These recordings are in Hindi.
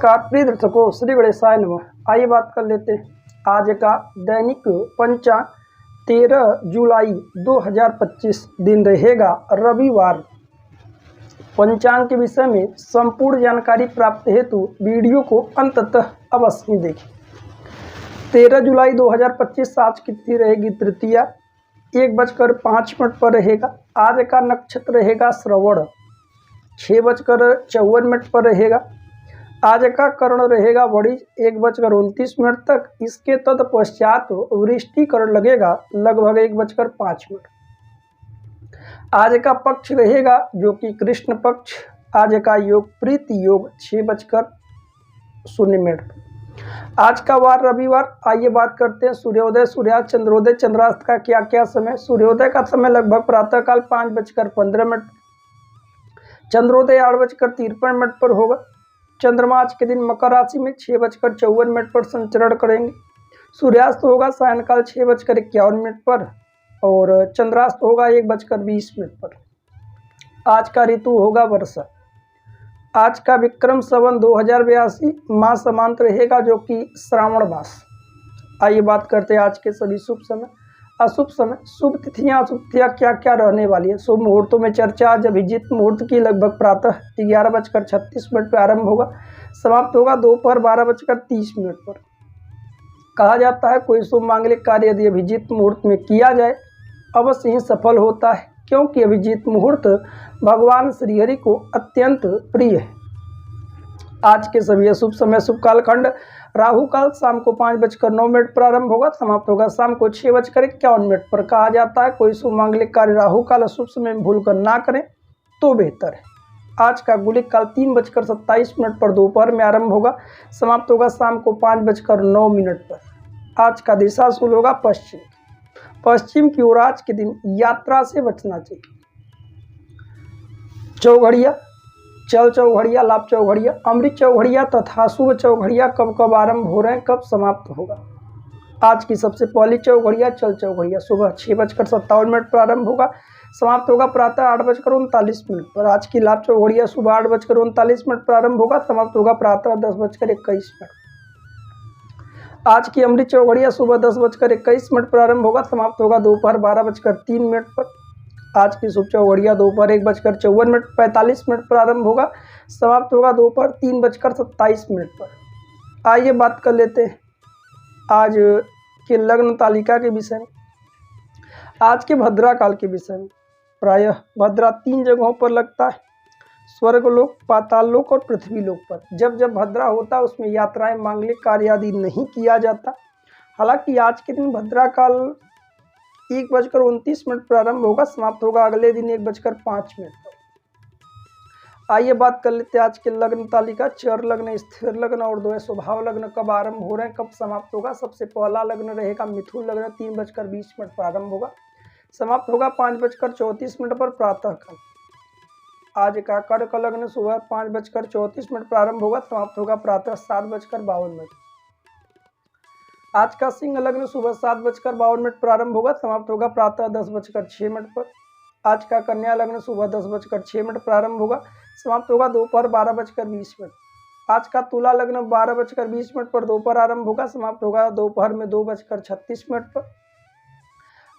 नमस्कार प्रिय दर्शकों, श्री गणेशाय नमः। आइए बात कर लेते हैं आज का दैनिक पंचांग। 13 जुलाई 2025 दिन रहेगा रविवार। पंचांग के विषय में संपूर्ण जानकारी प्राप्त हेतु वीडियो को अंत तक अवश्य देखें। 13 जुलाई 2025 आज की तिथि रहेगी तृतीया, 1:05 पर रहेगा। आज का नक्षत्र रहेगा श्रवण, 6:54 पर रहेगा। आज का कर्ण रहेगा वड़ी, 1:29 तक। इसके तत्पश्चात वृष्टिकरण लगेगा लगभग 1:05। आज का पक्ष रहेगा जो कि कृष्ण पक्ष। आज का योग प्रीति योग 6:0 आज का वार रविवार। आइए बात करते हैं सूर्योदय, सूर्यास्त, चंद्रोदय, चंद्रास्त का क्या क्या समय। सूर्योदय का समय लगभग प्रातःकाल 5:15, चंद्रोदय 8:53 पर होगा। चंद्रमा आज के दिन मकर राशि में 6:54 पर संचरण करेंगे। सूर्यास्त होगा सायंकाल 6:51 पर और चंद्रास्त होगा 1:20 पर। आज का ऋतु होगा वर्षा। आज का विक्रम संवत 2082 मास समांत रहेगा जो कि श्रावण मास। आइए बात करते हैं आज के सभी शुभ समय अशुभ समय। शुभ तिथियां अशुभ तिथियां क्या क्या रहने वाली है। शुभ मुहूर्तों में चर्चा। आज अभिजीत मुहूर्त की लगभग प्रातः 11:36 पर आरंभ होगा, समाप्त होगा दोपहर 12:30 पर। कहा जाता है कोई शुभ मांगलिक कार्य यदि अभिजीत मुहूर्त में किया जाए अवश्य ही सफल होता है, क्योंकि अभिजीत मुहूर्त भगवान श्रीहरि को अत्यंत प्रिय है। आज के सभी अशुभ समय शुभ कालखंड राहु काल शाम को 5:09 पर आरंभ होगा, समाप्त होगा शाम को 6:51 पर। कहा जाता है कोई शुभ मांगलिक कार्य राहु काल अशुभ समय में भूलकर ना करें तो बेहतर है। आज का गुलिक काल 3:27 पर दोपहर में आरंभ होगा, समाप्त होगा शाम को 5:09 पर। आज का दिशा शुभ होगा पश्चिम। पश्चिम की ओर आज के दिन यात्रा से बचना चाहिए। चौघड़िया, चल चौघड़िया, लाभ चौघड़िया, अमृत चौघड़िया तथा शुभ चौघड़िया कब कब आरंभ हो रहे हैं, कब समाप्त होगा। आज की सबसे पहली चौघड़िया चल चौघड़िया सुबह 6:57 पर आरंभ होगा, समाप्त होगा प्रातः 8:39 पर। आज की लाभ चौघड़िया सुबह 8:39 पर आरंभ होगा, समाप्त होगा प्रातः 10:21 पर। आज की अमृत चौघड़िया सुबह 10:21 पर आरंभ होगा, समाप्त होगा दोपहर 12:03 पर। आज की शुभ चौघड़िया दोपहर 1:54 पर आरंभ होगा, समाप्त होगा दोपहर 3:27 पर। आइए बात कर लेते हैं आज के लग्न तालिका के विषय में, आज के भद्रा काल के विषय में। प्रायः भद्रा 3 जगहों पर लगता है, स्वर्गलोक, पाताल लोक और पृथ्वी लोक पर। जब जब भद्रा होता है उसमें यात्राएं मांगलिक कार्य आदि नहीं किया जाता। हालांकि आज के दिन भद्रा काल 1:29 पर आरंभ होगा, समाप्त होगा अगले दिन 1:05 पर। आइए बात कर लेते हैं आज के लग्न तालिका। चर लग्न, स्थिर लग्न और द्वय स्वभाव लग्न कब आरंभ हो रहे हैं, कब समाप्त होगा। सबसे पहला लग्न रहेगा मिथुन लग्न, 3:20 पर आरंभ होगा, समाप्त होगा 5:34 पर प्रातःकाल। आज का कर्क लग्न सुबह 5:34 पर आरंभ होगा, समाप्त होगा प्रातः 7:52। आज का सिंह लग्न सुबह 7:52 पर आरंभ होगा, समाप्त होगा प्रातः 10:06 पर। आज का कन्या लग्न सुबह 10:06 पर आरंभ होगा, समाप्त होगा दोपहर 12:20। आज का तुला लग्न 12:20 पर दोपहर आरंभ होगा, समाप्त होगा दोपहर में 2:36 पर।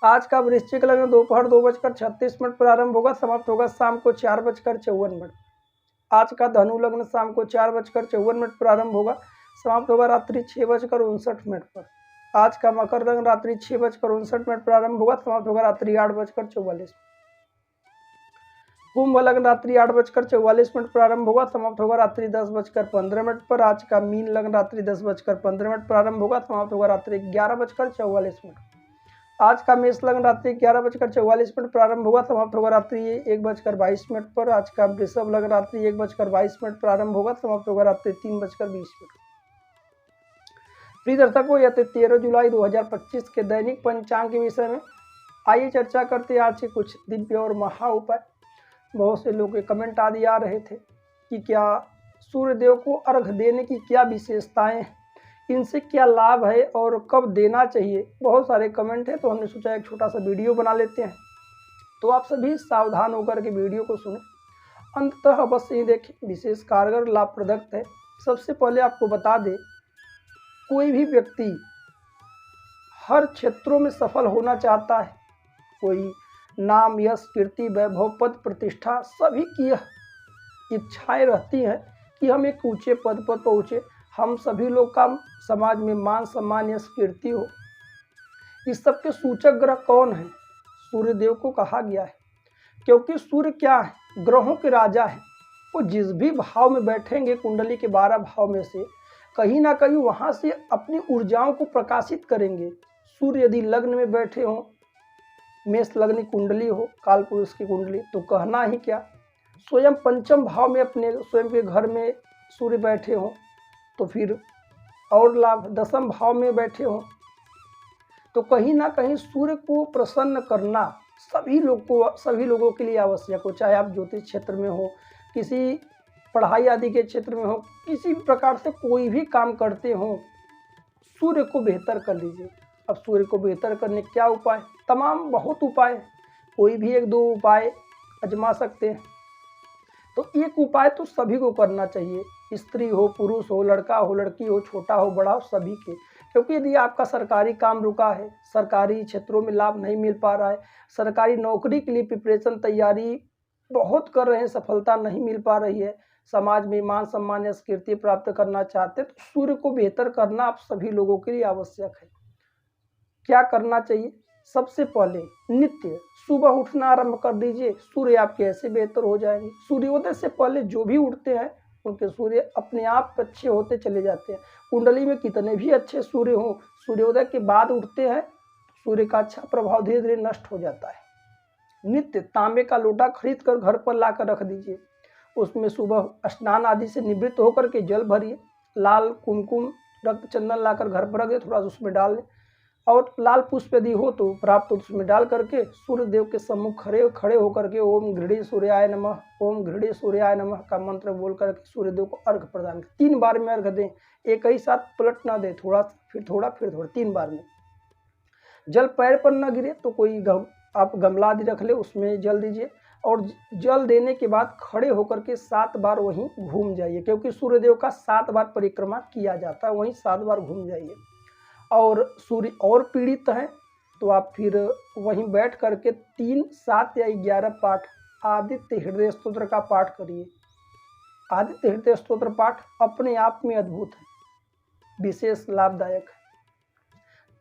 आज का वृश्चिक लग्न दोपहर 2:36 पर आरंभ होगा, समाप्त होगा शाम को 4:54। आज का धनु लग्न शाम को 4:54 पर आरंभ होगा, समाप्त होगा रात्रि 6:59 पर। आज का मकर लग्न रात्रि 6:59 पर आरंभ होगा, समाप्त होगा रात्रि 8:44। कुंभ लग्न रात्रि 8:44 पर आरंभ होगा, समाप्त होगा रात्रि 10:15 पर। आज का मीन लग्न रात्रि 10:15 पर आरंभ होगा, समाप्त होगा रात्रि 11:44। आज का मेष लग्न रात्रि 11:44 पर प्रारंभ होगा, समाप्त होगा रात्रि 1:22 पर। आज का वृषभ लग्न रात्रि 1:22 पर आरंभ होगा, समाप्त होगा रात्रि 3:20। प्रिय दर्शकों, यह 13 जुलाई 2025 के दैनिक पंचांग के विषय में। आइए चर्चा करते हैं आज के कुछ दिव्य और महा उपाय। बहुत से लोगों के कमेंट आदि आ रहे थे कि क्या सूर्यदेव को अर्घ देने की क्या विशेषताएं हैं, इनसे क्या लाभ है और कब देना चाहिए। बहुत सारे कमेंट है तो हमने सोचा एक छोटा सा वीडियो बना लेते हैं। तो आप सभी सावधान होकर के वीडियो को सुने, अंततः अवश्य ही देखें, विशेष कारगर लाभप्रदक है। सबसे पहले आपको बता दें, कोई भी व्यक्ति हर क्षेत्रों में सफल होना चाहता है। कोई नाम, यश, कीर्ति, वैभव, पद, प्रतिष्ठा, सभी की यह इच्छाएं रहती हैं कि हम एक ऊंचे पद पर पहुँचे, हम सभी लोग का समाज में मान सम्मान, यश, कीर्ति हो। इस सब के सूचक ग्रह कौन है? सूर्य देव को कहा गया है, क्योंकि सूर्य क्या है? ग्रहों के राजा है। वो जिस भी भाव में बैठेंगे कुंडली के 12 भाव में से कहीं ना कहीं वहाँ से अपनी ऊर्जाओं को प्रकाशित करेंगे। सूर्य यदि लग्न में बैठे हों, मेष लग्न कुंडली हो, काल पुरुष की कुंडली, तो कहना ही क्या। स्वयं पंचम भाव में अपने स्वयं के घर में सूर्य बैठे हों तो फिर और लाभ। दसम भाव में बैठे हों तो कहीं ना कहीं सूर्य को प्रसन्न करना सभी लोगों के लिए आवश्यक हो। चाहे आप ज्योतिष क्षेत्र में हो, किसी पढ़ाई आदि के क्षेत्र में हो, किसी भी प्रकार से कोई भी काम करते हो, सूर्य को बेहतर कर लीजिए। अब सूर्य को बेहतर करने क्या उपाय? तमाम बहुत उपाय, कोई भी 1-2 उपाय आजमा सकते हैं। तो एक उपाय तो सभी को करना चाहिए, स्त्री हो, पुरुष हो, लड़का हो, लड़की हो, छोटा हो, बड़ा हो, सभी के। क्योंकि यदि आपका सरकारी काम रुका है, सरकारी क्षेत्रों में लाभ नहीं मिल पा रहा है, सरकारी नौकरी के लिए प्रिपरेशन तैयारी बहुत कर रहे हैं, सफलता नहीं मिल पा रही है, समाज में मान सम्मान या कीर्ति प्राप्त करना चाहते हैं, तो सूर्य को बेहतर करना आप सभी लोगों के लिए आवश्यक है। क्या करना चाहिए? सबसे पहले नित्य सुबह उठना आरंभ कर दीजिए, सूर्य आपके ऐसे बेहतर हो जाएंगे। सूर्योदय से पहले जो भी उठते हैं उनके सूर्य अपने आप अच्छे होते चले जाते हैं। कुंडली में कितने भी अच्छे सूर्य हों, सूर्योदय के बाद उठते हैं, सूर्य का अच्छा प्रभाव धीरे धीरे नष्ट हो जाता है। नित्य तांबे का लोटा खरीद कर घर पर ला कर रख दीजिए, उसमें सुबह स्नान आदि से निवृत्त होकर के जल भरिए, लाल कुमकुम रक्त चंदन लाकर घर पर रख दे, थोड़ा उसमें डाल लें, और लाल पुष्प यदि हो तो प्राप्त उसमें डाल करके सूर्य देव के सम्मुख खड़े होकर के ओम घृणी सूर्याय नमः, ओम घृणी सूर्याय नमः का मंत्र बोल करके सूर्य देव को अर्घ प्रदान करें। 3 बार में अर्घ दें, एक ही साथ पलट ना दें, थोड़ा फिर थोड़ा फिर थोड़ा, 3 बार में। जल पैर पर न गिरे तो कोई आप गमला आदि रख ले, उसमें जल दीजिए, और जल देने के बाद खड़े होकर के 7 बार वहीं घूम जाइए, क्योंकि सूर्यदेव का 7 बार परिक्रमा किया जाता है, वहीं 7 बार घूम जाइए। और सूर्य और पीड़ित हैं तो आप फिर वहीं बैठ करके 3, 7 या 11 पाठ आदित्य हृदय स्तोत्र का पाठ करिए। आदित्य हृदय स्तोत्र पाठ अपने आप में अद्भुत है, विशेष लाभदायक है।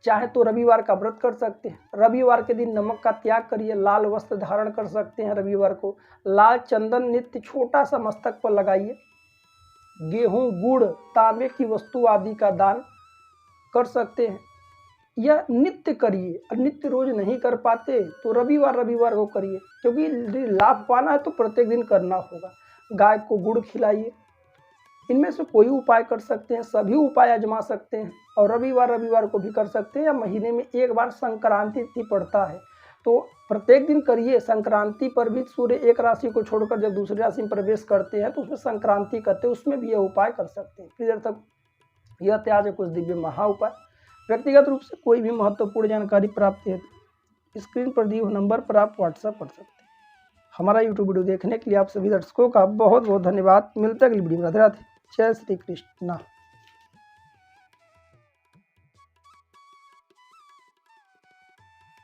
चाहे तो रविवार का व्रत कर सकते हैं, रविवार के दिन नमक का त्याग करिए, लाल वस्त्र धारण कर सकते हैं रविवार को, लाल चंदन नित्य छोटा सा मस्तक पर लगाइए, गेहूं, गुड़, तांबे की वस्तु आदि का दान कर सकते हैं। यह नित्य करिए, और नित्य रोज नहीं कर पाते तो रविवार को करिए, क्योंकि लाभ पाना है तो प्रत्येक दिन करना होगा। गाय को गुड़ खिलाइए, इनमें से कोई उपाय कर सकते हैं, सभी उपाय आजमा सकते हैं, और रविवार को भी कर सकते हैं, या महीने में 1 बार संक्रांति तिथि पड़ता है तो प्रत्येक दिन करिए। संक्रांति पर भी सूर्य एक राशि को छोड़कर जब दूसरी राशि में प्रवेश करते हैं तो उसमें संक्रांति करते हैं, उसमें भी यह उपाय कर सकते हैं। इधर तक यह त्याग कुछ दिव्य महा उपाय। व्यक्तिगत रूप से कोई भी महत्वपूर्ण जानकारी प्राप्त है स्क्रीन पर दिए हुए नंबर पर आप व्हाट्सएप कर सकते हैं। हमारा यूट्यूब वीडियो देखने के लिए आप सभी दर्शकों का बहुत बहुत धन्यवाद। मिलते हैं अगली वीडियो में। राधे राधे, जय श्री कृष्ण।